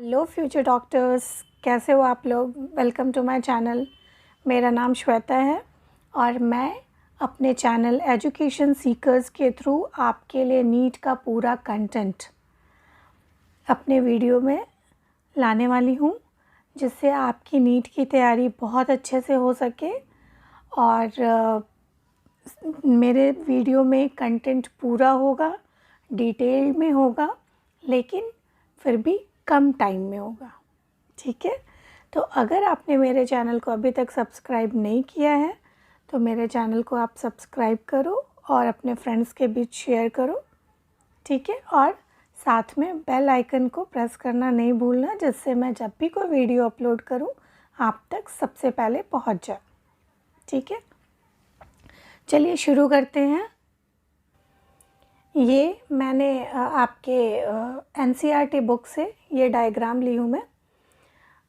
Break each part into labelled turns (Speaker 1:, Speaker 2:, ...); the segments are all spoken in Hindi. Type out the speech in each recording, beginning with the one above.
Speaker 1: हेलो फ्यूचर डॉक्टर्स, कैसे हो आप लोग। Welcome to my channel. मेरा नाम श्वेता है और मैं अपने चैनल एजुकेशन सीकर्स के थ्रू आपके लिए नीट का पूरा कंटेंट अपने वीडियो में लाने वाली हूँ, जिससे आपकी नीट की तैयारी बहुत अच्छे से हो सके। और मेरे वीडियो में कंटेंट पूरा होगा, डिटेल में होगा, लेकिन फिर भी कम टाइम में होगा। ठीक है, तो अगर आपने मेरे चैनल को अभी तक सब्सक्राइब नहीं किया है तो मेरे चैनल को आप सब्सक्राइब करो और अपने फ्रेंड्स के बीच शेयर करो। ठीक है, और साथ में बेल आइकन को प्रेस करना नहीं भूलना, जिससे मैं जब भी कोई वीडियो अपलोड करूं आप तक सबसे पहले पहुंच जाए। ठीक है, चलिए शुरू करते हैं। ये मैंने आपके एनसीईआरटी बुक से ये डायग्राम ली हूँ मैं,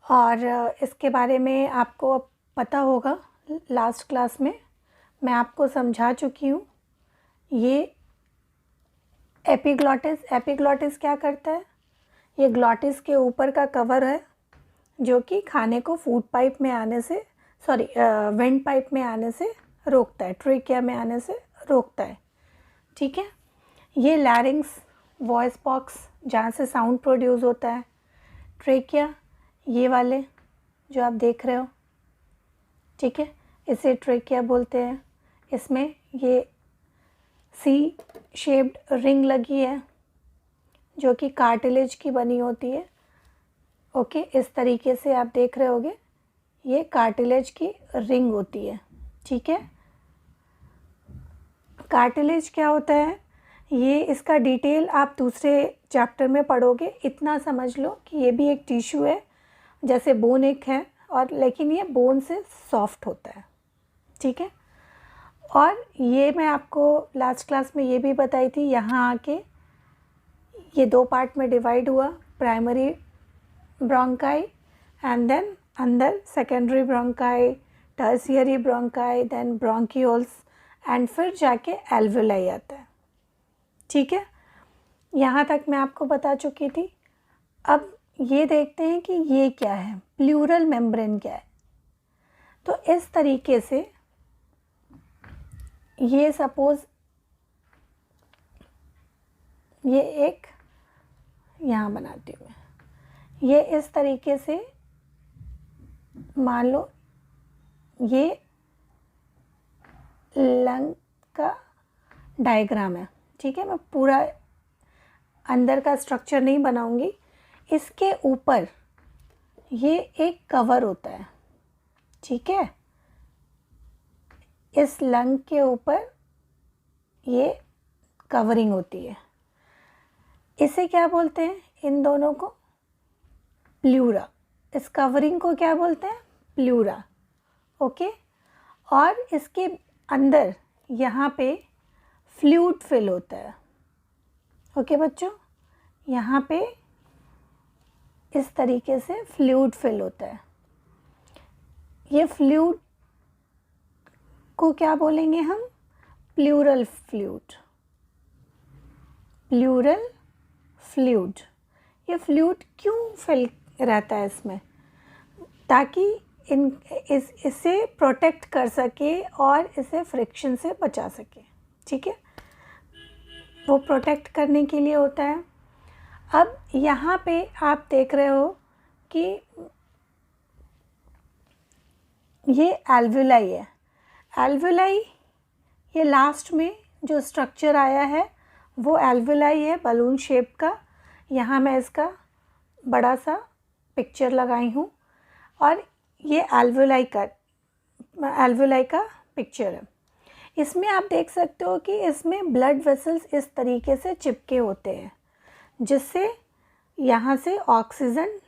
Speaker 1: और इसके बारे में आपको अब पता होगा। लास्ट क्लास में मैं आपको समझा चुकी हूँ। ये एपिग्लॉटिस क्या करता है? ये ग्लॉटिस के ऊपर का कवर है जो कि खाने को फूड पाइप में आने से वेंट पाइप में आने से रोकता है, ट्रेकिया में आने से रोकता है। ठीक है, ये लैरिंग्स, वॉइस बॉक्स जहाँ से साउंड प्रोड्यूस होता है। ट्रेकिया ये वाले जो आप देख रहे हो, ठीक है, इसे ट्रेकिया बोलते हैं। इसमें ये सी शेप्ड रिंग लगी है जो कि कार्टिलेज की बनी होती है। ओके, इस तरीके से आप देख रहे होगे, ये कार्टिलेज की रिंग होती है। ठीक है, कार्टिलेज क्या होता है ये इसका डिटेल आप दूसरे चैप्टर में पढ़ोगे। इतना समझ लो कि ये भी एक टिश्यू है, जैसे बोन एक है, और लेकिन ये बोन से सॉफ्ट होता है। ठीक है, और ये मैं आपको लास्ट क्लास में ये भी बताई थी, यहाँ आके ये दो पार्ट में डिवाइड हुआ, प्राइमरी ब्रोंकाई एंड देन अंदर secondary bronchi, tertiary bronchi, then bronchioles, and फिर जाके एल्वुलाई आता है। ठीक है, यहाँ तक मैं आपको बता चुकी थी। अब ये देखते हैं कि ये क्या है, प्लूरल मेम्ब्रेन क्या है। तो इस तरीके से ये सपोज ये एक यहाँ बनाती हूँ मैं, ये इस तरीके से मान लो ये लंग का डायग्राम है। ठीक है, मैं पूरा अंदर का स्ट्रक्चर नहीं बनाऊंगी। इसके ऊपर ये एक कवर होता है। ठीक है, इस लंग के ऊपर ये कवरिंग होती है। इसे क्या बोलते हैं? इन दोनों को प्लूरा। इस कवरिंग को क्या बोलते हैं? प्लूरा। ओके, और इसके अंदर यहाँ पे फ्लूइड फिल होता है। ओके बच्चों, यहाँ पे इस तरीके से फ्लूइड फिल होता है। ये फ्लूइड को क्या बोलेंगे हम? Pleural fluid. Pleural fluid. ये फ्लूइड क्यों फिल रहता है इसमें? ताकि इसे प्रोटेक्ट कर सके और इसे फ्रिक्शन से बचा सके। ठीक है, वो प्रोटेक्ट करने के लिए होता है। अब यहाँ पे आप देख रहे हो कि ये एल्वुलाई है। एल्वुलाई, ये लास्ट में जो स्ट्रक्चर आया है वो एल्वुलाई है, बलून शेप का। यहाँ मैं इसका बड़ा सा पिक्चर लगाई हूँ, और ये एल्वुलाई का पिक्चर है। इसमें आप देख सकते हो कि इसमें ब्लड वेसल्स इस तरीके से चिपके होते हैं, जिससे यहाँ से ऑक्सीजन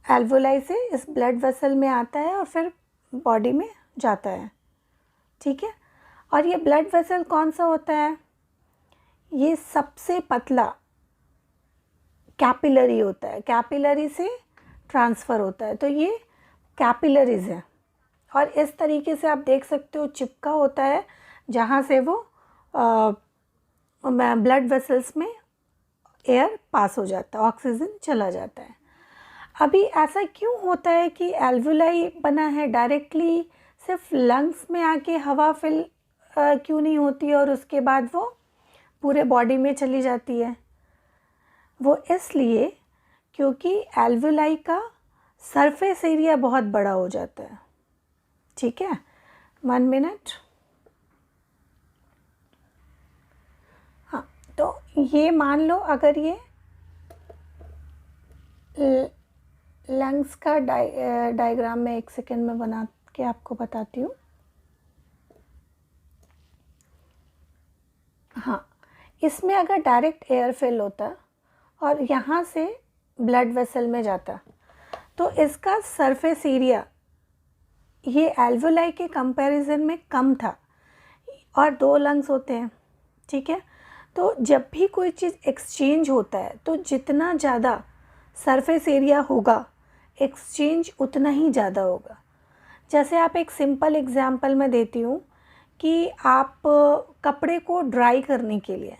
Speaker 1: एल्वुलाई से इस ब्लड वेसल में आता है और फिर बॉडी में जाता है। ठीक है, और ये ब्लड वेसल कौन सा होता है? ये सबसे पतला कैपिलरी होता है। कैपिलरी से ट्रांसफ़र होता है, तो ये कैपिलरीज है। और इस तरीके से आप देख सकते हो चिपका होता है, जहाँ से वो ब्लड वेसल्स में एयर पास हो जाता है, ऑक्सीजन चला जाता है। अभी ऐसा क्यों होता है कि एल्वुलाई बना है, डायरेक्टली सिर्फ लंग्स में आके हवा फिल क्यों नहीं होती और उसके बाद वो पूरे बॉडी में चली जाती है? वो इसलिए क्योंकि एल्वुलाई का सरफेस एरिया बहुत बड़ा हो जाता है। ठीक है, 1 मिनट। हाँ, तो ये मान लो अगर ये लंग्स का डायग्राम में 1 सेकेंड में बना के आपको बताती हूँ। हाँ, इसमें अगर डायरेक्ट एयर फिल होता और यहाँ से ब्लड वेसल में जाता तो इसका सरफेस एरिया ये एल्वुलाई के कंपैरिजन में कम था, और 2 लंग्स होते हैं। ठीक है, तो जब भी कोई चीज़ एक्सचेंज होता है तो जितना ज़्यादा सरफेस एरिया होगा एक्सचेंज उतना ही ज़्यादा होगा। जैसे आप एक सिंपल एग्जांपल मैं देती हूँ कि आप कपड़े को ड्राई करने के लिए,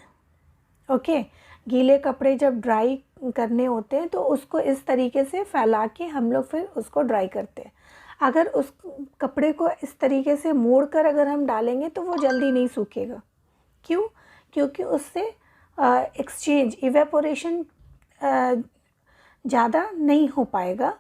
Speaker 1: ओके, गीले कपड़े जब ड्राई करने होते हैं तो उसको इस तरीके से फैला के हम लोग फिर उसको ड्राई करते हैं। अगर उस कपड़े को इस तरीके से मोड़ कर अगर हम डालेंगे तो वो जल्दी नहीं सूखेगा। क्यों? क्योंकि उससे एक्सचेंज इवेपोरेशन ज़्यादा नहीं हो पाएगा,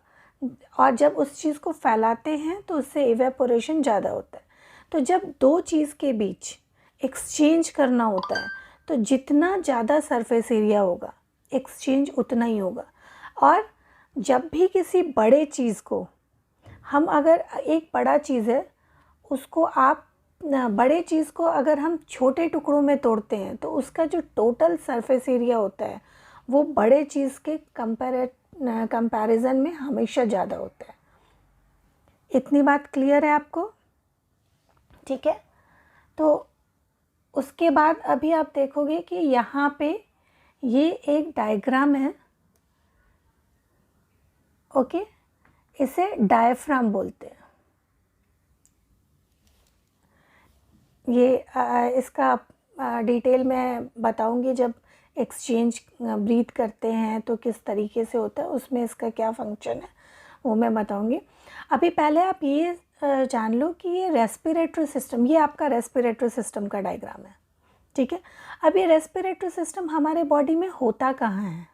Speaker 1: और जब उस चीज़ को फैलाते हैं तो उससे इवेपोरेशन ज़्यादा होता है। तो जब 2 चीज़ के बीच एक्सचेंज करना होता है तो जितना ज़्यादा सरफेस एरिया होगा एक्सचेंज उतना ही होगा। और जब भी किसी बड़े चीज़ को हम, अगर एक बड़ा चीज़ है उसको आप बड़े चीज़ को अगर हम छोटे टुकड़ों में तोड़ते हैं तो उसका जो टोटल सरफेस एरिया होता है वो बड़े चीज़ के कंपैरिजन में हमेशा ज़्यादा होता है। इतनी बात क्लियर है आपको? ठीक है, तो उसके बाद अभी आप देखोगे कि यहाँ पे ये एक डायग्राम है, ओके, इसे डायफ्राम बोलते हैं। ये इसका डिटेल मैं बताऊंगी जब एक्सचेंज ब्रीथ करते हैं तो किस तरीके से होता है, उसमें इसका क्या फंक्शन है वो मैं बताऊंगी। अभी पहले आप ये जान लो कि ये रेस्पिरेटरी सिस्टम, ये आपका रेस्पिरेटरी सिस्टम का डायग्राम है। ठीक है, अब ये रेस्पिरेटरी सिस्टम हमारे बॉडी में होता कहाँ है?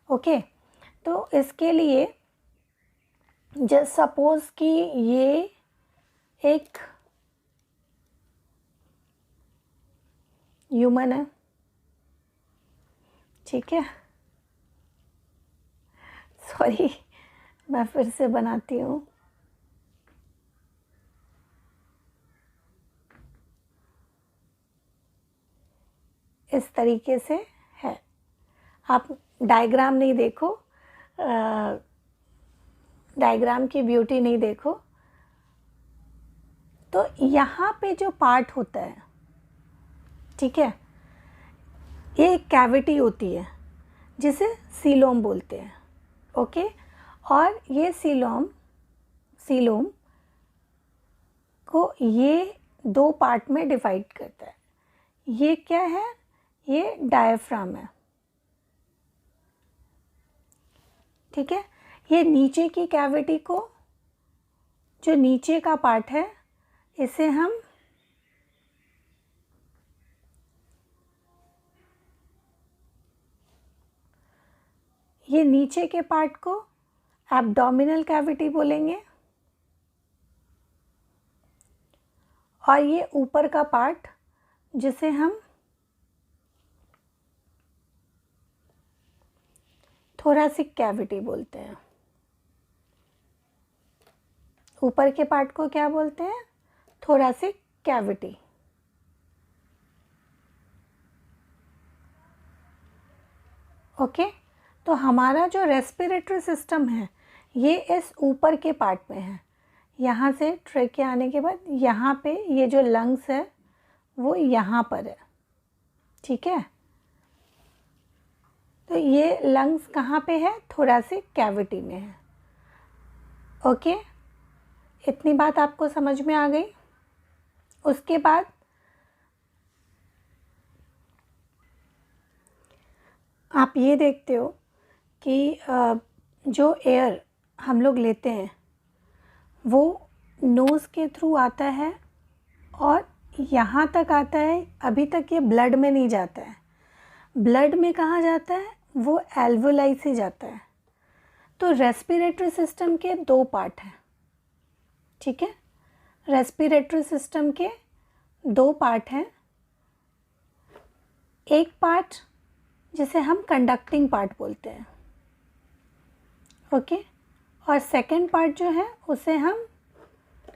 Speaker 1: ओके, तो इसके लिए जस्ट सपोज कि ये एक ह्यूमन है। ठीक है, सॉरी मैं फिर से बनाती हूँ। इस तरीके से है, आप डायग्राम नहीं देखो, डायग्राम की ब्यूटी नहीं देखो। तो यहाँ पे जो पार्ट होता है, ठीक है, ये एक कैविटी होती है जिसे सीलोम बोलते हैं। ओके, और ये सीलोम को ये 2 पार्ट में डिवाइड करता है। ये क्या है? ये डायफ्राम है। ठीक है, ये नीचे की कैविटी को, जो नीचे का पार्ट है, इसे हम ये नीचे के पार्ट को एब्डोमिनल कैविटी बोलेंगे, और ये ऊपर का पार्ट जिसे हम थोरैसिक कैविटी बोलते हैं। ऊपर के पार्ट को क्या बोलते हैं? Thoracic cavity. ओके, तो हमारा जो रेस्पिरेटरी सिस्टम है ये इस ऊपर के पार्ट में है। यहाँ से ट्रेकिया आने के बाद यहाँ पे ये जो लंग्स है वो यहाँ पर है। ठीक है, तो ये लंग्स कहाँ पे है? थोरैसिक कैविटी में है। ओके, इतनी बात आपको समझ में आ गई? उसके बाद आप ये देखते हो कि जो एयर हम लोग लेते हैं वो नोज़ के थ्रू आता है और यहाँ तक आता है, अभी तक ये ब्लड में नहीं जाता है। ब्लड में कहाँ जाता है? वो एल्वोलाई से जाता है। तो रेस्पिरेटरी सिस्टम के दो पार्ट हैं, ठीक है। रेस्पिरेटरी सिस्टम के दो पार्ट हैं। एक पार्ट जिसे हम कंडक्टिंग पार्ट बोलते हैं, ओके, और सेकंड पार्ट जो है उसे हम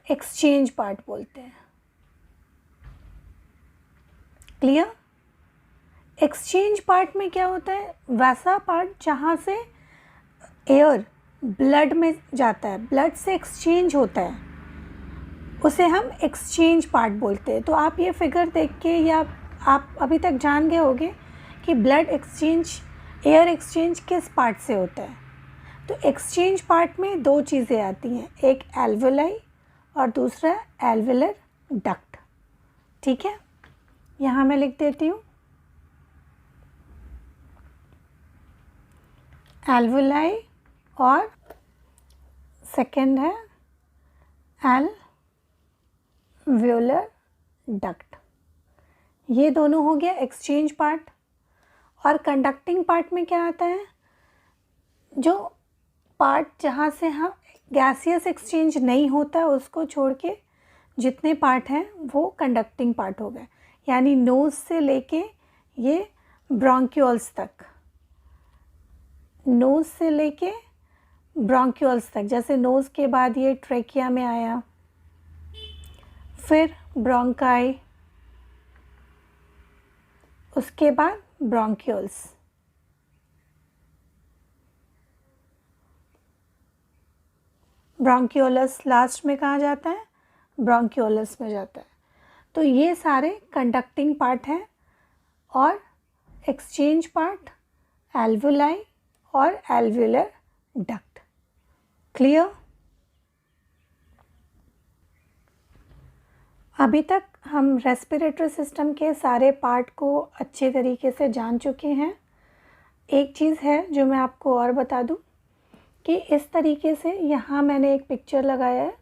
Speaker 1: एक्सचेंज पार्ट बोलते हैं। क्लियर? एक्सचेंज पार्ट में क्या होता है? वैसा पार्ट जहाँ से एयर ब्लड में जाता है, ब्लड से एक्सचेंज होता है, उसे हम एक्सचेंज पार्ट बोलते हैं। तो आप ये फिगर देख के या आप अभी तक जान गए होंगे कि ब्लड एक्सचेंज, एयर एक्सचेंज किस पार्ट से होता है। तो एक्सचेंज पार्ट में दो चीज़ें आती हैं, एक एल्वोलाई और दूसरा एल्वुलर डक्ट, ठीक है। यहाँ मैं लिख देती हूँ एल्वुलाई और सेकंड है एल्वुलर डक्ट। ये दोनों हो गया एक्सचेंज पार्ट। और कंडक्टिंग पार्ट में क्या आता है? जो पार्ट जहाँ से हम गैसियस एक्सचेंज नहीं होता उसको छोड़ के जितने पार्ट हैं वो कंडक्टिंग पार्ट हो गए। यानी नोज़ से लेके ये ब्रोंक्यूल्स तक, नोज़ से लेके ब्रोंक्यूल्स तक। जैसे नोज़ के बाद ये ट्रेकिया में आया, फिर ब्रोंकाई, उसके बाद ब्रोंक्यूल्स। ब्रोंक्यूलस लास्ट में कहाँ जाता है? ब्रोंक्यूलस में जाता है। तो ये सारे कंडक्टिंग पार्ट हैं और एक्सचेंज पार्ट एल्वुलाई और एल्वुलर डक्ट। क्लियर? अभी तक हम रेस्पिरेटरी सिस्टम के सारे पार्ट को अच्छे तरीके से जान चुके हैं। एक चीज़ है जो मैं आपको और बता दूं कि इस तरीके से यहाँ मैंने एक पिक्चर लगाया है,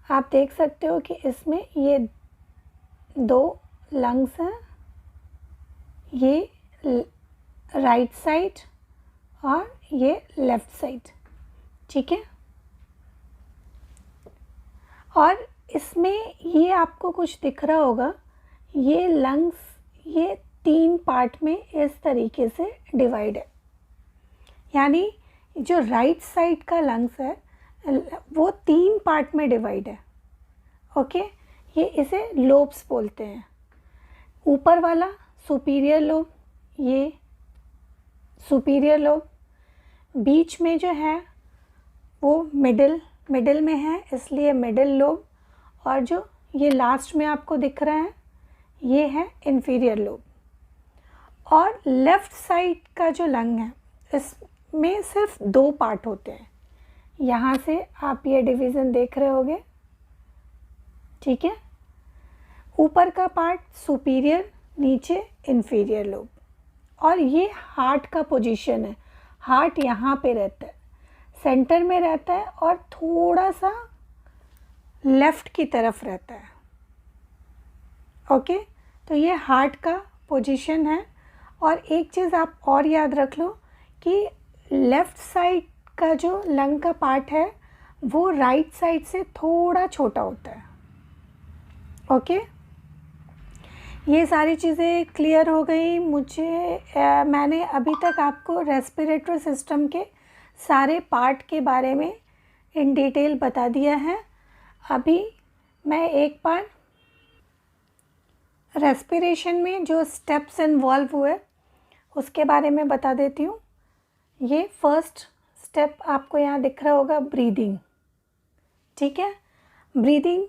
Speaker 1: आप देख सकते हो कि इसमें ये दो लंग्स हैं, ये राइट साइड और ये लेफ़्ट साइड, ठीक है। और इसमें ये आपको कुछ दिख रहा होगा, ये लंग्स ये तीन पार्ट में इस तरीके से डिवाइड है। यानी जो राइट साइड का लंग्स है वो तीन पार्ट में डिवाइड है, ओके। ये इसे लोब्स बोलते हैं। ऊपर वाला सुपीरियर लोब, ये सुपीरियर लोब, बीच में जो है वो मिडिल में है इसलिए मिडिल लोब, और जो ये लास्ट में आपको दिख रहा है ये है इंफीरियर लोब। और लेफ़्ट साइड का जो लंग है इसमें सिर्फ दो पार्ट होते हैं। यहाँ से आप ये डिवीज़न देख रहे होंगे, ठीक है। ऊपर का पार्ट सुपीरियर, नीचे इंफीरियर लोब। और ये हार्ट का पोजीशन है, हार्ट यहाँ पे रहता है, सेंटर में रहता है और थोड़ा सा लेफ़्ट की तरफ रहता है, ओके। तो ये हार्ट का पोजीशन है। और एक चीज़ आप और याद रख लो कि लेफ़्ट साइड का जो लंग का पार्ट है वो राइट साइड से थोड़ा छोटा होता है, ओके। ये सारी चीज़ें क्लियर हो गई मैंने अभी तक आपको रेस्पिरेटरी सिस्टम के सारे पार्ट के बारे में इन डिटेल बता दिया है। अभी मैं एक बार रेस्पिरेशन में जो स्टेप्स इन्वॉल्व हुए उसके बारे में बता देती हूँ। ये फर्स्ट स्टेप आपको यहाँ दिख रहा होगा, ब्रीदिंग, ठीक है। ब्रीदिंग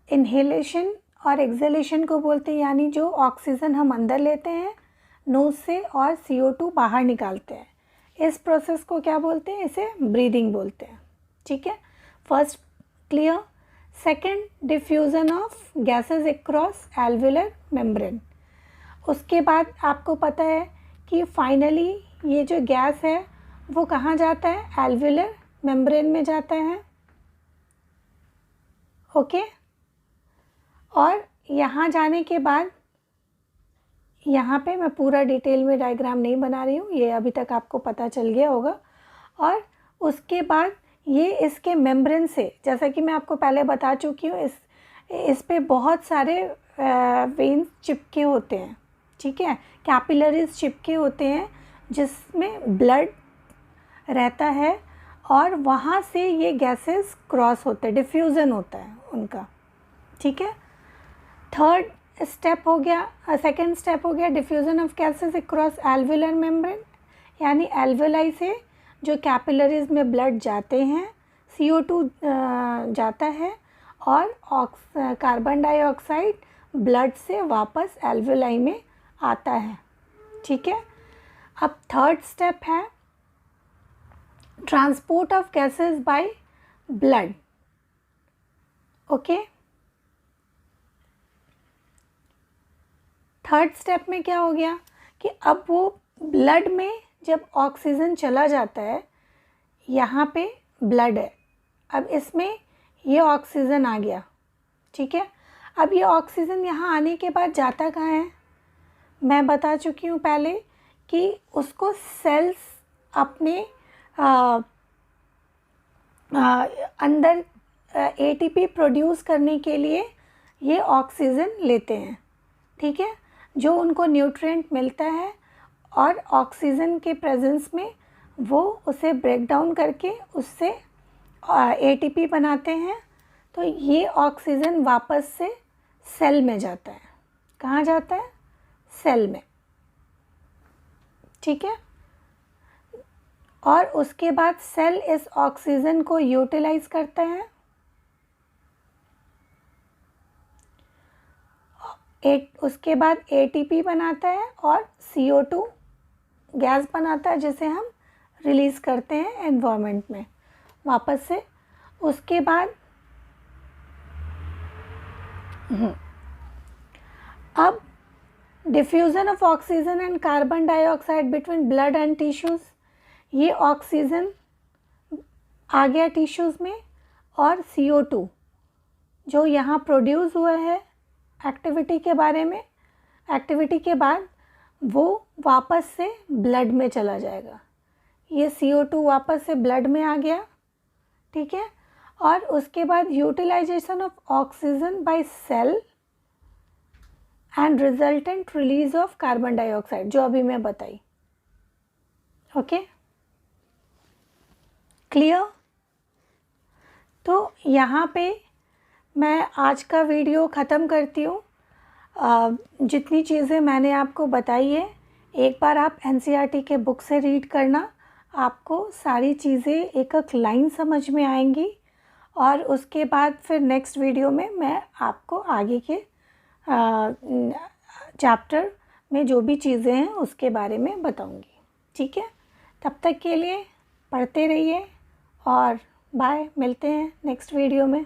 Speaker 1: इन्हेलेशन और एक्सहेलेशन को बोलते हैं, यानी जो ऑक्सीजन हम अंदर लेते हैं नोज़ से और CO2 बाहर निकालते हैं। इस प्रोसेस को क्या बोलते हैं? इसे ब्रीदिंग बोलते हैं, ठीक है। First clear. Second, diffusion of gases across alveolar membrane. उसके बाद आपको पता है कि फाइनली ये जो गैस है वो कहाँ जाता है? एल्वुलर मेम्ब्रेन में जाता है। ओके, और यहाँ जाने के बाद यहाँ पे मैं पूरा डिटेल में डायग्राम नहीं बना रही हूँ, ये अभी तक आपको पता चल गया होगा। और उसके बाद ये इसके मेम्ब्रेन से, जैसा कि मैं आपको पहले बता चुकी हूँ, इस पे बहुत सारे वेन्स चिपके होते हैं, ठीक है, कैपिलरीज चिपके होते हैं जिसमें ब्लड रहता है और वहाँ से ये गैसेस क्रॉस होते हैं, डिफ्यूज़न होता है उनका, ठीक है। थर्ड स्टेप हो गया, सेकंड स्टेप हो गया diffusion of gases across alveolar membrane, यानी एल्वुलाई से जो कैपिलरीज में ब्लड जाते हैं, CO2 जाता है और कार्बन डाइऑक्साइड ब्लड से वापस एल्वुलाई में आता है, ठीक है। अब थर्ड स्टेप है transport of gases by blood. Okay, third step में क्या हो गया कि अब वो ब्लड में जब ऑक्सीजन चला जाता है, यहाँ पे ब्लड है, अब इसमें ये ऑक्सीजन आ गया, ठीक है। अब ये ऑक्सीजन यहाँ आने के बाद जाता कहाँ है? मैं बता चुकी हूँ पहले कि उसको सेल्स अपने अंदर ATP प्रोड्यूस करने के लिए ये ऑक्सीजन लेते हैं, ठीक है, जो उनको न्यूट्रिएंट मिलता है, और ऑक्सीजन के प्रेजेंस में वो उसे ब्रेक डाउन करके उससे ATP बनाते हैं। तो ये ऑक्सीजन वापस से सेल में जाता है। कहाँ जाता है? सेल में, ठीक है। और उसके बाद सेल इस ऑक्सीजन को यूटिलाइज करता है, उसके बाद ATP बनाता है और CO2 गैस बनाता है जिसे हम रिलीज़ करते हैं एनवायरनमेंट में वापस से। उसके बाद अब diffusion of oxygen and carbon dioxide between blood and tissues, ये ऑक्सीजन आ गया टिश्यूज़ में और CO2 जो यहाँ प्रोड्यूस हुआ है एक्टिविटी के बारे में, एक्टिविटी के बाद वो वापस से ब्लड में चला जाएगा। ये CO2 वापस से ब्लड में आ गया, ठीक है। और उसके बाद utilisation of oxygen by cell and resultant release of carbon dioxide, जो अभी मैं बताई। Okay, clear? तो यहाँ पे मैं आज का वीडियो ख़त्म करती हूँ। जितनी चीज़ें मैंने आपको बताई है, एक बार आप NCERT के बुक से रीड करना, आपको सारी चीज़ें एक एक लाइन समझ में आएंगी। और उसके बाद फिर नेक्स्ट वीडियो में मैं आपको आगे के चैप्टर में जो भी चीज़ें हैं उसके बारे में बताऊंगी, ठीक है। तब तक के लिए पढ़ते रहिए और बाय, मिलते हैं नेक्स्ट वीडियो में।